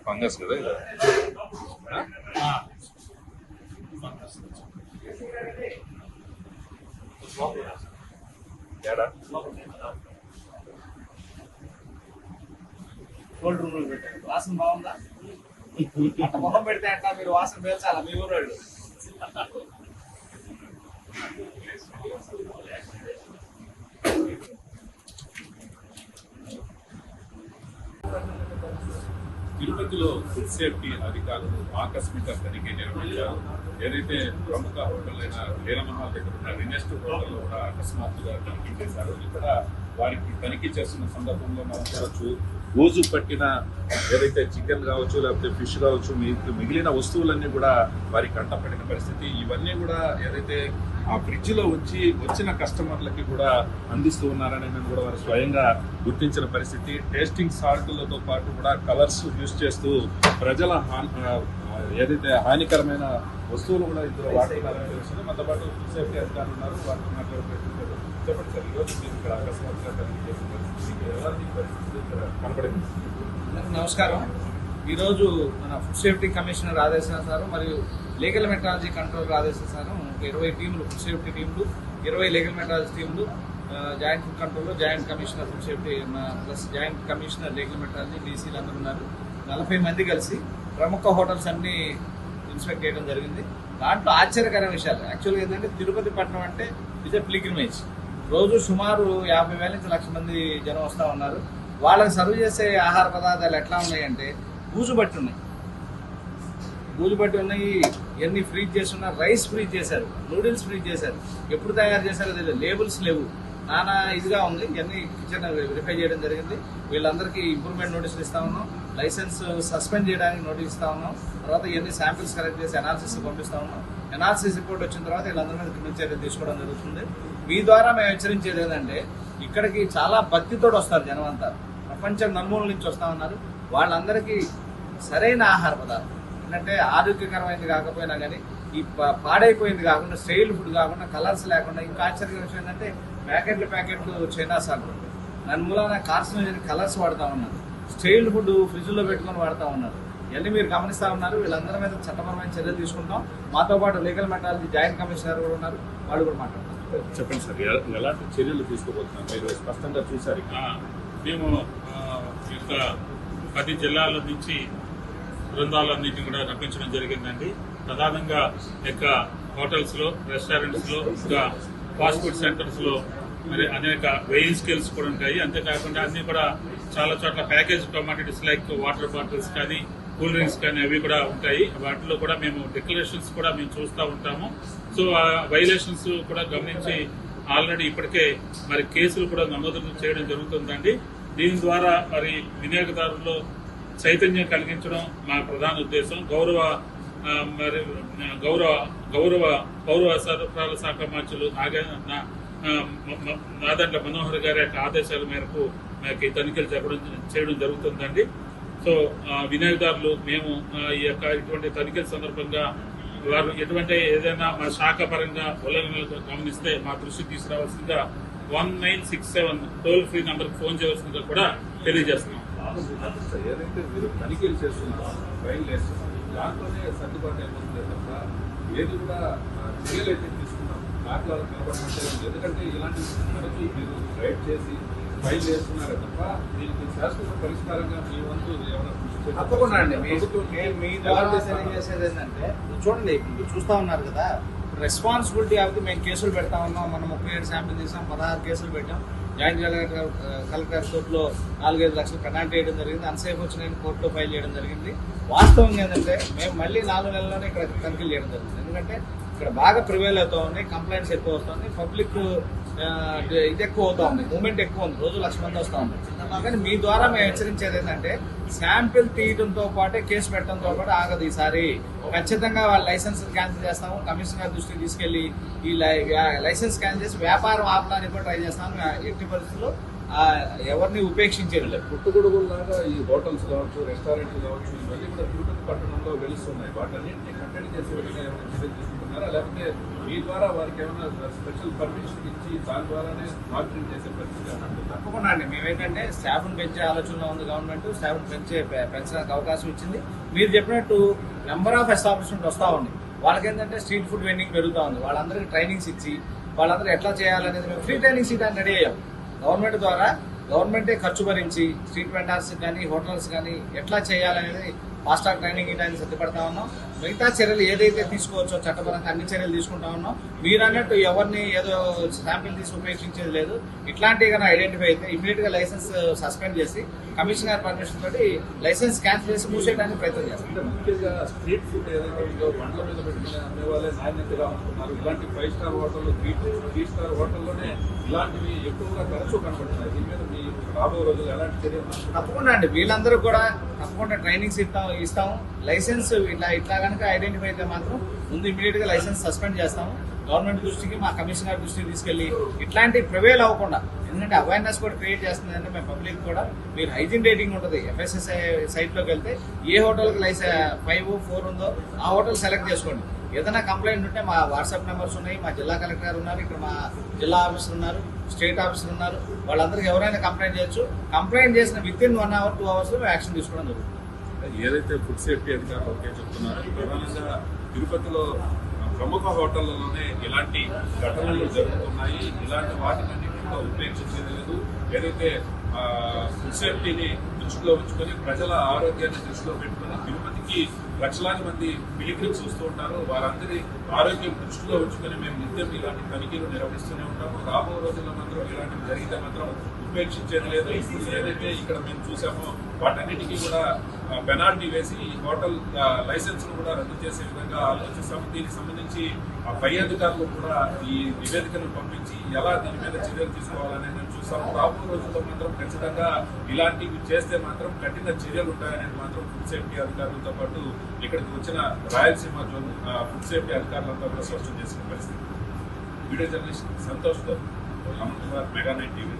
Fungus కదా ఇది. Cold room లో పెట్టారు. వాసన బాగుందా? మొహం పెడితే అంట మీరు వాసన పేల్చాలా మీ ఊరోళ్ళు? తిరుపతిలో ఫుడ్ సేఫ్టీ అధికారులు ఆకస్మిక తనిఖీ నిర్వహించారు. ఏదైతే ప్రముఖ హోటల్ అయిన లీలమహల్ దగ్గర ఉన్న రినెస్ట్ హోటల్లో కూడా అకస్మాత్తుగా తనిఖీ చేశారు. ఇక్కడ వారికి తనిఖీ చేస్తున్న సందర్భంలో మనం చూడొచ్చు, రోజు పట్టిన ఏదైతే చికెన్ కావచ్చు, లేకపోతే ఫిష్ కావచ్చు, మిగిలిన వస్తువులన్నీ కూడా వారికి కంటపడిన పరిస్థితి. ఇవన్నీ కూడా ఏదైతే ఆ ఫ్రిడ్జ్ లో వచ్చిన కస్టమర్లకి కూడా అందిస్తూ ఉన్నారని కూడా వారు స్వయంగా గుర్తించిన పరిస్థితి. టేస్టింగ్ సాల్ట్లతో పాటు కూడా కలర్స్ యూజ్ చేస్తూ ప్రజల ఏదైతే హానికరమైన వస్తువులు కూడా ఇందులో వాడుతున్నారని తెలుస్తుంది. మనతో పాటు ఫుడ్ సేఫ్టీ అధికారులు ఉన్నారు, వారితో మాట్లాడే ప్రయత్నించారు. చెప్పండి సార్, ఈరోజు మీరు ఇక్కడ అకస్మాత్తుగా తనిఖీ చేసిన పరిస్థితి ఎలాంటి పరిస్థితి ఇక్కడ కనపడింది? నమస్కారం. ఈరోజు మన ఫుడ్ సేఫ్టీ కమిషనర్ ఆదేశానుసారం మరియు లీగల్ మెట్రాలజీ కంట్రోల్ ఆదేశానుసారం 20 టీంలు, ఫుడ్ సేఫ్టీ టీంలు, 20 లీగల్ మెట్రాలజీ టీంలు, joint food control, joint commissioner food safety plus joint commissioner legal metrology, డీసీలు అందరూ ఉన్నారు. 40 మంది కలిసి ప్రముఖ హోటల్స్ అన్ని ఇన్స్పెక్ట్ చేయడం జరిగింది. దాంట్లో ఆశ్చర్యకరమైన విషయాలు యాక్చువల్గా ఏంటంటే, తిరుపతి పట్టణం అంటే ఇదే పిల్గ్రిమేజ్. రోజు సుమారు 50,000 నుంచి 1,00,000 మంది జనం వస్తూ ఉన్నారు. వాళ్ళకి సర్వ్ చేసే ఆహార పదార్థాలు ఎట్లా ఉన్నాయంటే బూజు బట్టి ఉన్నాయి. ఇవన్నీ ఫ్రీజ్ చేస్తున్నారు. రైస్ ఫ్రీజ్ చేశారు, నూడిల్స్ ఫ్రీజ్ చేశారు. ఎప్పుడు తయారు చేశారో తెలియదు, లేబుల్స్ లేవు, నానా ఇదిగా ఉంది. ఇవన్నీ కిచెన్ వెరిఫై చేయడం జరిగింది. వీళ్ళందరికీ ఇంప్రూవ్మెంట్ నోటీసులు ఇస్తా ఉన్నాం, లైసెన్స్ సస్పెండ్ చేయడానికి నోటీస్ ఇస్తా ఉన్నాం. తర్వాత ఇవన్నీ శాంపిల్స్ కలెక్ట్ చేసి అనాలిసిస్ పంపిస్తా ఉన్నాం. అనాలిసిస్ రిపోర్ట్ వచ్చిన తర్వాత వీళ్ళందరి మీద క్రిమినల్ చర్యలు తీసుకోవడం జరుగుతుంది. మీ ద్వారా మేము హెచ్చరించేది ఏంటంటే, ఇక్కడికి చాలా భక్తితో వస్తారు జనం అంతా, ప్రపంచం నలుమూలల నుంచి వస్తా ఉన్నారు. వాళ్ళందరికీ సరైన ఆహార పదార్థం ఏంటంటే ఆరోగ్యకరమైనది కాకపోయినా కానీ, ఈ పాడైపోయింది కాకుండా, స్టైల్ ఫుడ్ కాకుండా, కలర్స్ లేకుండా, ఇంకా ఆశ్చర్యకర విషయం ఏంటంటే ప్యాకెట్లు చైనా సాగు దాని మూలన కార్సినోజన్ కలర్స్ వాడుతూ ఉన్నారు. స్టైల్ ఫుడ్ ఫ్రిడ్జ్లో పెట్టుకొని వాడుతూ ఉన్నారు. ఇవన్నీ మీరు గమనిస్తూ ఉన్నారు. వీళ్ళందరి మీద చట్టపరమైన చర్యలు తీసుకుంటాం. మాతో పాటు లీగల్ మెట్రాలజీ జాయింట్ కమిషనర్ కూడా ఉన్నారు, వాళ్ళు కూడా మాట్లాడతారు. చెప్పండి సార్, ఎలాంటి చర్యలు తీసుకోబోతున్నారు? మీరు స్పష్టంగా చూసారు. మేము యొక్క 10 జిల్లాల నుంచి బృందాలన్నింటినీ కూడా రప్పించడం జరిగిందండి. ప్రధానంగా యొక్క హోటల్స్లో, రెస్టారెంట్స్లో, ఇంకా ఫాస్ట్ ఫుడ్ సెంటర్స్లో మరి అనేక వెయింగ్ స్కేల్స్ కూడా ఉంటాయి. అంతేకాకుండా అన్ని కూడా చాలా చోట్ల package commodities like water bottles కానీ, కూల్ డ్రింక్స్ కానీ అవి కూడా ఉంటాయి. వాటిలో కూడా మేము డిక్లరేషన్స్ కూడా మేము చూస్తూ ఉంటాము. సో ఆ వైలేషన్స్ కూడా గమనించి ఆల్రెడీ ఇప్పటికే మరి కేసులు కూడా నమోదు చేయడం జరుగుతుందండి. దీని ద్వారా మరి వినియోగదారుల్లో చైతన్యం కలిగించడం మా ప్రధాన ఉద్దేశం. గౌరవ సరఫరాల శాఖ మంత్రులు నాదండ్ల మనోహర్ గారి యొక్క ఆదేశాల మేరకు ఈ తనిఖీలు చేయడం జరుగుతుందండి. సో వినియోగదారులు మేము ఈ యొక్క ఇటువంటి తనిఖీల సందర్భంగా వారు ఎటువంటి ఏదైనా మా శాఖ పరంగా ఉల్లంఘనలు గమనిస్తే మా దృష్టికి తీసుకురావాల్సిందిగా 1967 టోల్ ఫ్రీ నంబర్కి ఫోన్ చేయవలసిందిగా కూడా తెలియజేస్తున్నాం. ఏదైతే మీరు తనిఖీలు చేస్తున్నారో, ఫైల్ వేస్తున్నారు, దాంట్లోనే సర్దుబాటు అయిపోతుంది తప్ప ఏది కూడా చర్యలు అయితే తీసుకున్నాం దాంట్లో కనబడమంటే. ఎందుకంటే ఇలాంటి మనకి మీరు రైడ్ చేసి ఫైల్ చేస్తున్నారే తప్ప దీనికి శాశ్వత పరిష్కారంగా మీ వంతు ఏమైనా తప్పకుండా అండి. మీ ద్వారా తెలియజేసేది ఏంటంటే, చూడండి ఇప్పుడు చూస్తూ ఉన్నారు కదా, రెస్పాన్సిబిలిటీ అయితే మేము కేసులు పెడతా ఉన్నాం. మనం 37 శాంపిల్ తీసాం, 16 కేసులు పెట్టాం. జాయింట్ కలెక్టర్ కోర్టులో 4-5 లక్షలు పెనాల్టీ వేయడం జరిగింది. అన్సేఫ్ వచ్చిన కోర్టులో ఫైల్ చేయడం జరిగింది. వాస్తవంగా ఏంటంటే మేము మళ్ళీ 4 నెలల్లోనే ఇక్కడ తనిఖీలు చేయడం జరుగుతుంది. ఎందుకంటే ఇక్కడ బాగా ప్రివైల్ అవుతా ఉన్నాయి, కంప్లైంట్స్ ఎక్కువ వస్తుంది, పబ్లిక్ ఇది ఎక్కువ అవుతా ఉంది, మూవ్మెంట్ ఎక్కువ ఉంది, రోజు 1,00,000 మంది వస్తూ ఉంది. కానీ మీ ద్వారా మేము హెచ్చరించేది ఏంటంటే, శాంపిల్ తీయడంతో పాటే కేసు పెట్టడంతో పాటు ఆగదు. ఈసారి ఖచ్చితంగా వాళ్ళ లైసెన్స్ క్యాన్సిల్ చేస్తాము. కమిషనర్ గారి దృష్టికి తీసుకెళ్లి ఈ లైసెన్స్ క్యాన్సిల్ చేసి వ్యాపారం ఆపడానికి కూడా ట్రై చేస్తాము. ఎట్టి పరిస్థితుల్లో ఎవరిని ఉపేక్షించేది లేదు. పుట్టుగొడుగులాగా ఈ హోటల్స్ కావచ్చు, రెస్టారెంట్లు కావచ్చు, ఇవన్నీ కూడా తిరుపతి పట్టణంలో వెలుస్తున్నాయి. వాటన్నింటినీ కట్టడి చేసే విధంగా చేస్తున్నారా, లేకపోతే మీ ద్వారా వారికి ఏమైనా స్పెషల్ పర్మిషన్ ఇచ్చి దాని ద్వారానే మానిటరింగ్ చేసే పరిస్థితి ఏమైనా ఉంటుందా? తప్పకుండా అండి. మేమేంటంటే స్టాఫ్ను పెంచే ఆలోచనలో ఉంది గవర్నమెంట్. స్టాఫ్ను పెంచడానికి అవకాశం ఇచ్చింది. మీరు చెప్పినట్టు నెంబర్ ఆఫ్ ఎస్టాబ్లిష్మెంట్ వస్తూ ఉంది. వాళ్ళకేంటంటే స్ట్రీట్ ఫుడ్ వెండింగ్ పెరుగుతూ ఉంది. వాళ్ళందరికీ ట్రైనింగ్స్ ఇచ్చి వాళ్ళందరూ ఎట్లా చేయాలనేది మేము ఫ్రీ ట్రైనింగ్స్ ఇవ్వడానికి రెడీ అయ్యాం. గవర్నమెంట్ ద్వారా గవర్నమెంటే ఖర్చు భరించి స్ట్రీట్ వెండర్స్ కానీ హోటల్స్ కానీ ఎట్లా చేయాలనేది ఫాస్ట్ ట్రాక్ ట్రైనింగ్ ఇవ్వడానికి సిద్ధపడతా ఉన్నాం. మిగతా చర్యలు ఏదైతే తీసుకోవచ్చో చట్టపరంగా అన్ని చర్యలు తీసుకుంటా ఉన్నాం. మీరు అన్నట్టు ఎవరిని ఏదో శాంపిల్ తీసి ఉపేక్షించేది లేదు. ఇట్లాంటివి కానీ ఐడెంటిఫై అయితే ఇమీడియట్ గా లైసెన్స్ సస్పెండ్ చేసి కమిషనర్ పర్మిషన్ తోటి లైసెన్స్ క్యాన్సిల్ చేసి మూసేయడానికి ప్రయత్నం చేస్తాం. అంటే ముఖ్యంగా స్ట్రీట్ ఫుడ్ ఏదైతే ఉందో బండ్ల మీద పెట్టుకునే అమ్మే వాళ్ళే నాణ్యతగా ఉంటున్నారు. ఇలాంటి 5 స్టార్ హోటల్లో 3 స్టార్ హోటల్లోనే ఇలాంటివి ఎక్కువగా తరచూ కనబడుతున్నాయి. దీని మీద మీ రాబోయే రోజులు ఎలాంటి చర్యలు? తప్పకుండా అండి. వీళ్ళందరూ కూడా తప్పకుండా ట్రైనింగ్స్ ఇస్తాము. లైసెన్స్ ఇట్లా కనుక ఐడెంటిఫై అయితే మాత్రం ముందు ఇమీడియట్ గా లైసెన్స్ సస్పెండ్ చేస్తాము. గవర్నమెంట్ దృష్టికి మా కమిషనర్ దృష్టికి తీసుకెళ్లి ఇట్లాంటి ప్రివేల్ అవ్వకుండా, ఎందుకంటే అవేర్నెస్ కూడా క్రియేట్ చేస్తుంది. అంటే మేము పబ్లిక్ కూడా మీరు హైజీన్ రేటింగ్ ఉంటుంది. FSSAI సైట్ లోకి వెళ్తే ఏ హోటల్కి 5, 4 ఉందో ఆ హోటల్ సెలెక్ట్ చేసుకోండి. ఏదైనా కంప్లైంట్ ఉంటే మా వాట్సాప్ నెంబర్స్ ఉన్నాయి. మా జిల్లా కలెక్టర్ ఉన్నారు, ఇక్కడ మా జిల్లా ఆఫీసర్ ఉన్నారు, స్టేట్ ఆఫీసర్ ఉన్నారు. వాళ్ళందరికీ ఎవరైనా కంప్లైంట్ చేయొచ్చు. కంప్లైంట్ చేసిన వితిన్ 1 hour 2 hours లో యాక్షన్ తీసుకోవడం జరుగుతుంది. ఏదైతే ఫుడ్ సేఫ్టీ అధికారులు ఒకే చెప్తున్నారో, ప్రధానంగా తిరుపతిలో ప్రముఖ హోటళ్లలోనే ఇలాంటి ఘటనలు జరుగుతున్నాయి. ఇలాంటి వాటిని కూడా ఉపేక్షించేది లేదు. ఏదైతే ఫుడ్ సేఫ్టీని దృష్టిలో ఉంచుకొని ప్రజల ఆరోగ్యాన్ని దృష్టిలో పెట్టుకుని తిరుపతికి లక్షలాది మంది పిలిగ్రిమ్స్ వస్తూ ఉంటారు. వారందరి ఆరోగ్యం దృష్టిలో ఉంచుకొని మేము నిత్యం ఇలాంటి తనిఖీలు నిర్వహిస్తూనే ఉంటాము. రాబో రోజుల్లో మాత్రం ఇలాంటివి జరిగితే మాత్రం ఉపేక్షించేది లేదు. ఇప్పుడు ఏదైతే ఇక్కడ మేము చూసామో వాటన్నిటికీ కూడా పెనాల్టీ వేసి ఈ హోటల్ లైసెన్స్ ను కూడా రద్దు చేసే విధంగా ఆలోచిస్తాము. దీనికి సంబంధించి ఆ పై అధికారులు కూడా ఈ నివేదికను పంపించి ఎలా దీని మీద చర్యలు తీసుకోవాలని మేము చూస్తాము. రాబో రోజుల్లో మాత్రం ఖచ్చితంగా ఇలాంటివి చేస్తే మాత్రం కఠిన చర్యలు ఉంటాయనేది మాత్రం ఫుడ్ సేఫ్టీ అధికారులతో పాటు ఇక్కడికి వచ్చిన రాయలసీమ జోన్ ఫుడ్ సేఫ్టీ అధికారులంతా కూడా స్పష్టం చేసిన పరిస్థితి. వీడియో జర్నలిస్ట్ సంతోష్ తో అమన్ కుమార్, మెగా 9 టీవీ.